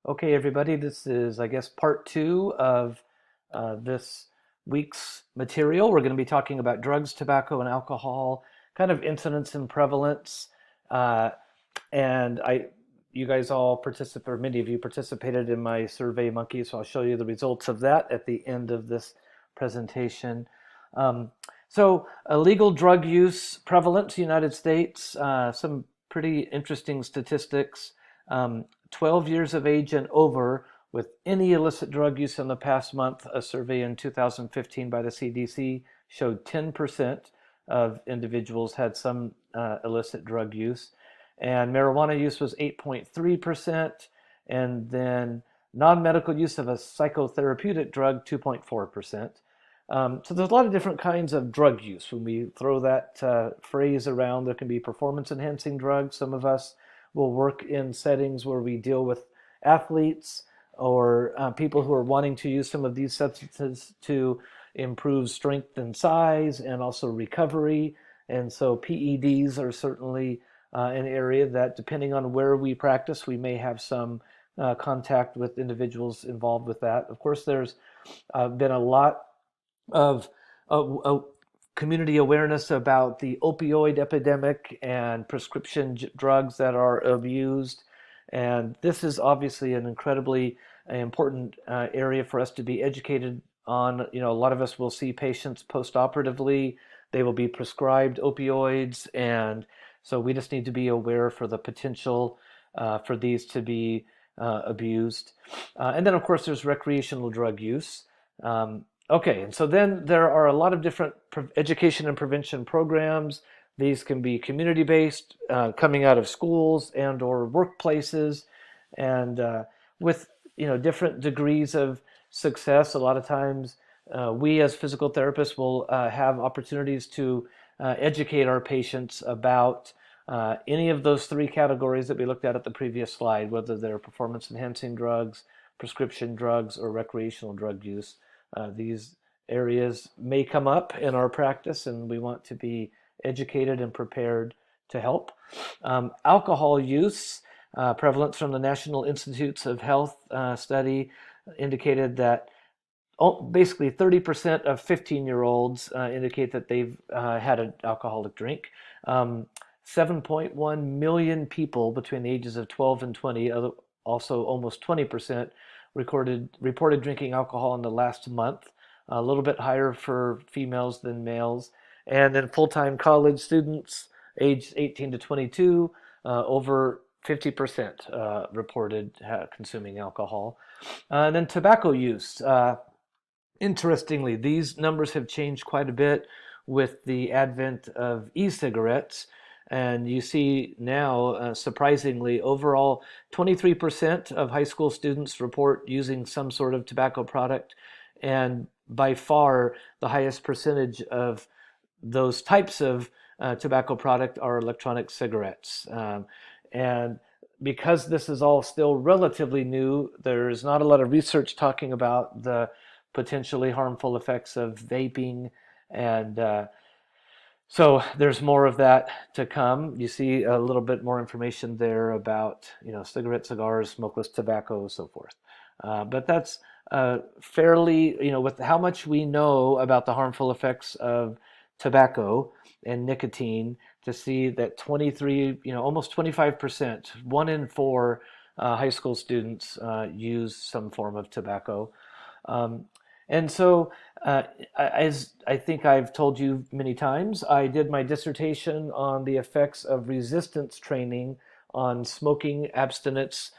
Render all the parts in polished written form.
Okay, everybody, this is, I guess, part two of this week's material. We're going to be talking about drugs, tobacco, and alcohol, kind of incidence and prevalence. Uh, and you guys all participate, or many of you participated in my Survey Monkey, so I'll show you the results of that at the end of this presentation. Um, Illegal drug use prevalence, United States, some pretty interesting statistics. 12 years of age and over with any illicit drug use in the past month, a survey in 2015 by the CDC showed 10% of individuals had some illicit drug use. And marijuana use was 8.3%, and then non-medical use of a psychotherapeutic drug, 2.4%. So there's a lot of different kinds of drug use. When we throw that phrase around, there can be performance-enhancing drugs. Some of us will work in settings where we deal with athletes or people who are wanting to use some of these substances to improve strength and size and also recovery. And so PEDs are certainly an area that, depending on where we practice, we may have some contact with individuals involved with that. Of course, there's been a lot of community awareness about the opioid epidemic and prescription drugs that are abused. And this is obviously an incredibly important area for us to be educated on. You know, a lot of us will see patients post-operatively. They will be prescribed opioids, and so we just need to be aware for the potential for these to be abused. And then, of course, there's recreational drug use. Okay, and so then there are a lot of different education and prevention programs. These can be community-based, coming out of schools and or workplaces, and with different degrees of success. A lot of times, we as physical therapists will have opportunities to educate our patients about any of those three categories that we looked at the previous slide, whether they're performance-enhancing drugs, prescription drugs, or recreational drug use. These areas may come up in our practice, and we want to be educated and prepared to help. Alcohol use, prevalence from the National Institutes of Health study indicated that basically 30% of 15-year-olds indicate that they've had an alcoholic drink. 7.1 million people between the ages of 12 and 20, also almost 20%, reported drinking alcohol in the last month, a little bit higher for females than males. And then full-time college students aged 18 to 22, over 50% reported consuming alcohol. And then tobacco use. Interestingly, these numbers have changed quite a bit with the advent of e-cigarettes. And you see now, surprisingly, overall, 23% of high school students report using some sort of tobacco product. And by far, the highest percentage of those types of tobacco product are electronic cigarettes. And because this is all still relatively new, there's not a lot of research talking about the potentially harmful effects of vaping, and so there's more of that to come. You see a little bit more information there about cigarette, cigars, smokeless tobacco, so forth. But that's fairly, with how much we know about the harmful effects of tobacco and nicotine, to see that 23, almost 25%, 1 in 4 high school students use some form of tobacco. And so, as I think I've told you many times, I did my dissertation on the effects of resistance training on smoking abstinence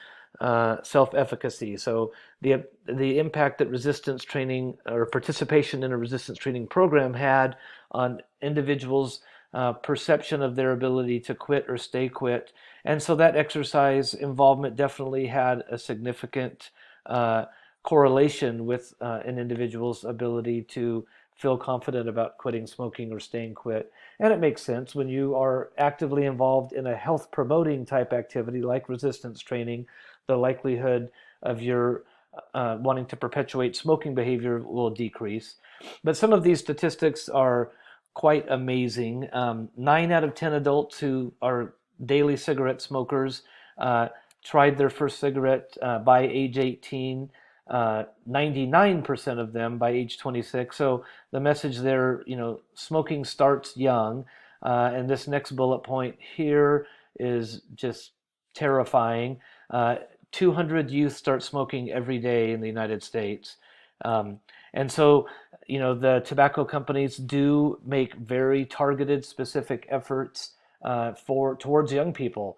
self-efficacy. So the impact that resistance training or participation in a resistance training program had on individuals' perception of their ability to quit or stay quit. And so that exercise involvement definitely had a significant correlation with an individual's ability to feel confident about quitting smoking or staying quit. And it makes sense when you are actively involved in a health promoting type activity like resistance training, the likelihood of your wanting to perpetuate smoking behavior will decrease. But some of these statistics are quite amazing. 9 out of 10 adults who are daily cigarette smokers tried their first cigarette by age 18. 99% of them by age 26. So the message there, smoking starts young. And this next bullet point here is just terrifying. 200 youth start smoking every day in the United States. And so, the tobacco companies do make very targeted, specific efforts towards young people.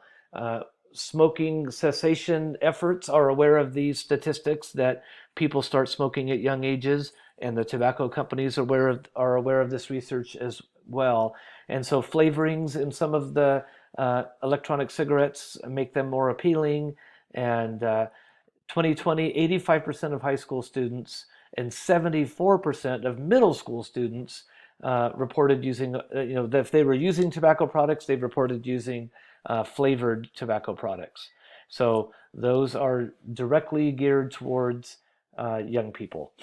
Smoking cessation efforts are aware of these statistics that people start smoking at young ages, and the tobacco companies are aware of this research as well. And so flavorings in some of the electronic cigarettes make them more appealing. And 2020, 85% of high school students and 74% of middle school students reported using, if they were using tobacco products, they've reported using flavored tobacco products. So those are directly geared towards young people.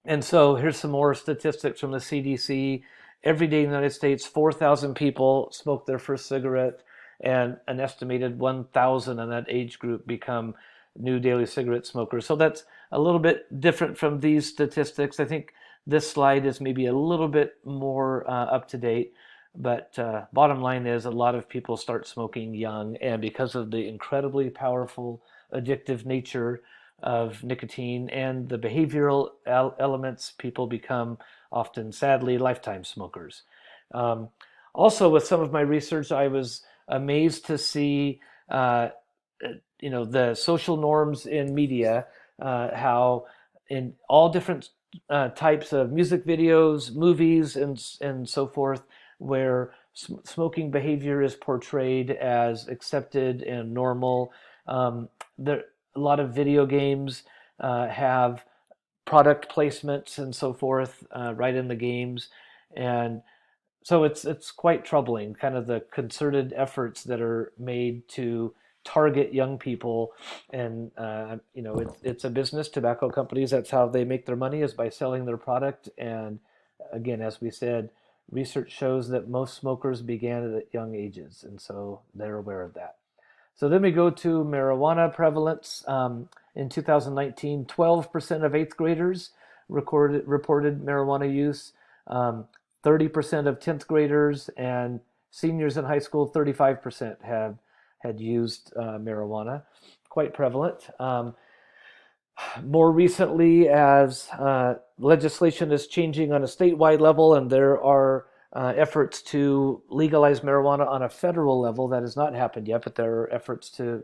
And so here's some more statistics from the CDC. Every day in the United States, 4,000 people smoke their first cigarette, and an estimated 1,000 in that age group become new daily cigarette smokers. So that's a little bit different from these statistics. I think this slide is maybe a little bit more up to date. But bottom line is a lot of people start smoking young, and because of the incredibly powerful addictive nature of nicotine and the behavioral elements, people become often, sadly, lifetime smokers. Also, with some of my research, I was amazed to see, the social norms in media, how in all different types of music videos, movies, and so forth, where smoking behavior is portrayed as accepted and normal. A lot of video games have product placements and so forth right in the games, and so it's quite troubling, kind of the concerted efforts that are made to target young people. And it's a business. Tobacco companies, that's how they make their money, is by selling their product. And again, as we said, research shows that most smokers began at young ages, and so they're aware of that. So then we go to marijuana prevalence. In 2019, 12% of eighth graders reported marijuana use. 30% of 10th graders and seniors in high school, 35% had used marijuana. Quite prevalent. More recently, as legislation is changing on a statewide level, and there are efforts to legalize marijuana on a federal level. That has not happened yet, but there are efforts to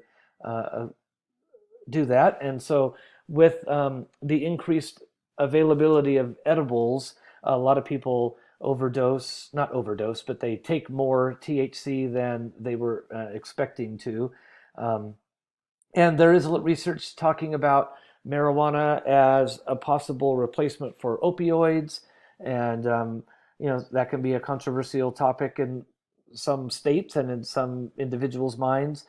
do that. And so with the increased availability of edibles, a lot of people not overdose, but they take more THC than they were expecting to. And there is research talking about marijuana as a possible replacement for opioids. And, that can be a controversial topic in some states and in some individuals' minds.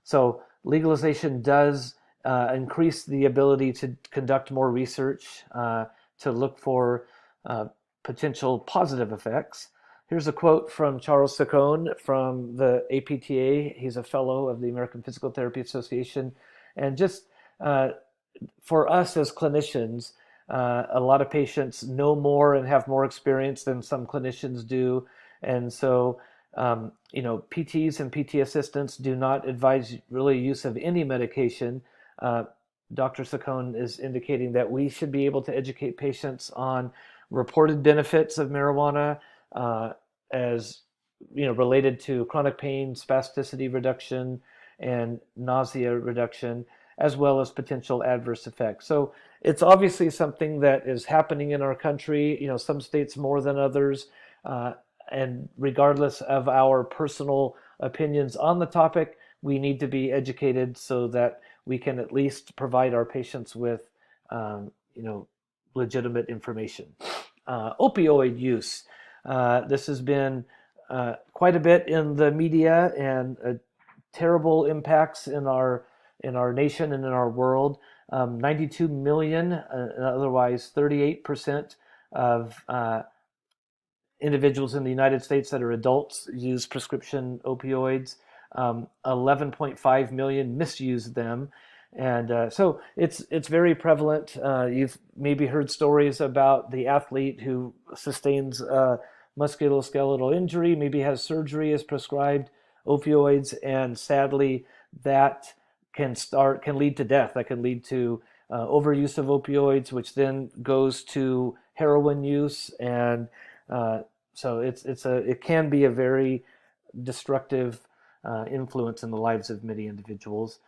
So legalization does increase the ability to conduct more research, to look for potential positive effects. Here's a quote from Charles Saccone from the APTA. He's a fellow of the American Physical Therapy Association. And just for us as clinicians, a lot of patients know more and have more experience than some clinicians do. And so, PTs and PT assistants do not advise really use of any medication. Dr. Saccone is indicating that we should be able to educate patients on reported benefits of marijuana, as related to chronic pain, spasticity reduction, and nausea reduction, as well as potential adverse effects. So it's obviously something that is happening in our country, some states more than others, and regardless of our personal opinions on the topic, we need to be educated so that we can at least provide our patients with legitimate information. Opioid use. This has been quite a bit in the media, and terrible impacts in our nation and in our world. 92 million, otherwise 38% of individuals in the United States that are adults use prescription opioids. 11.5 million misuse them. And so it's very prevalent. You've maybe heard stories about the athlete who sustains musculoskeletal injury, maybe has surgery, is prescribed opioids, and sadly that can lead to death. That can lead to overuse of opioids, which then goes to heroin use, and so it can be a very destructive influence in the lives of many individuals.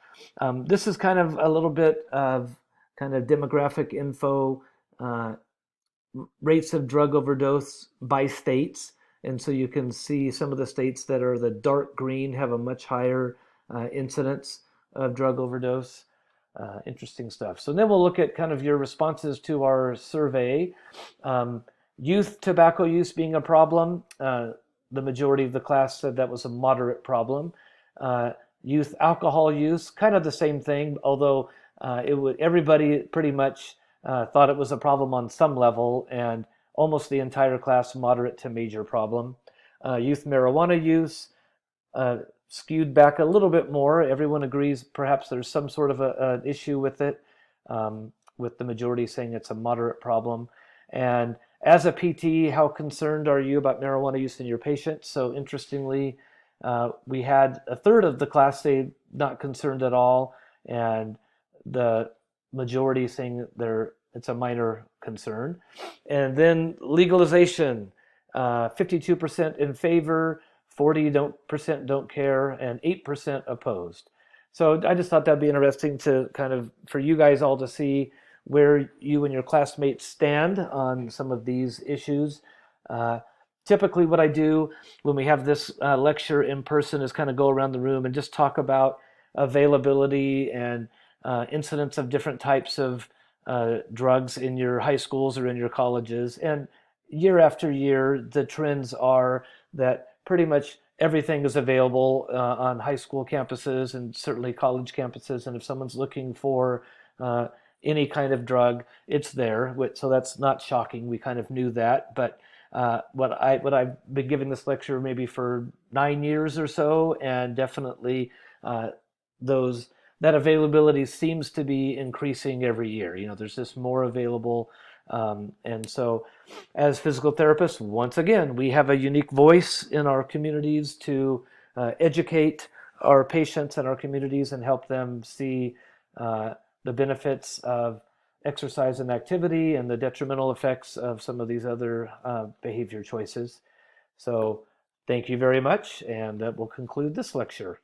This is kind of a little bit of kind of demographic info, uh, rates of drug overdose by states. And so you can see some of the states that are the dark green have a much higher incidence of drug overdose. Interesting stuff. So then we'll look at kind of your responses to our survey. Youth tobacco use being a problem. The majority of the class said that was a moderate problem. Youth alcohol use, kind of the same thing, although everybody pretty much thought it was a problem on some level, and almost the entire class moderate to major problem. Youth marijuana use skewed back a little bit more. Everyone agrees perhaps there's some sort of an issue with it, with the majority saying it's a moderate problem. And as a PT, how concerned are you about marijuana use in your patients? So interestingly, we had a third of the class say not concerned at all, and the majority saying it's a minor concern. And then legalization, 52% in favor, 40% don't care, and 8% opposed. So I just thought that'd be interesting to kind of, for you guys all to see where you and your classmates stand on some of these issues. Typically what I do when we have this lecture in person is kind of go around the room and just talk about availability and incidence of different types of drugs in your high schools or in your colleges. And year after year, the trends are that pretty much everything is available on high school campuses and certainly college campuses. And if someone's looking for any kind of drug, it's there. So that's not shocking. We kind of knew that. But what I've been giving this lecture maybe for 9 years or so, and definitely that availability seems to be increasing every year. There's just more available. And so as physical therapists, once again, we have a unique voice in our communities to educate our patients and our communities and help them see the benefits of exercise and activity and the detrimental effects of some of these other behavior choices. So thank you very much, and that will conclude this lecture.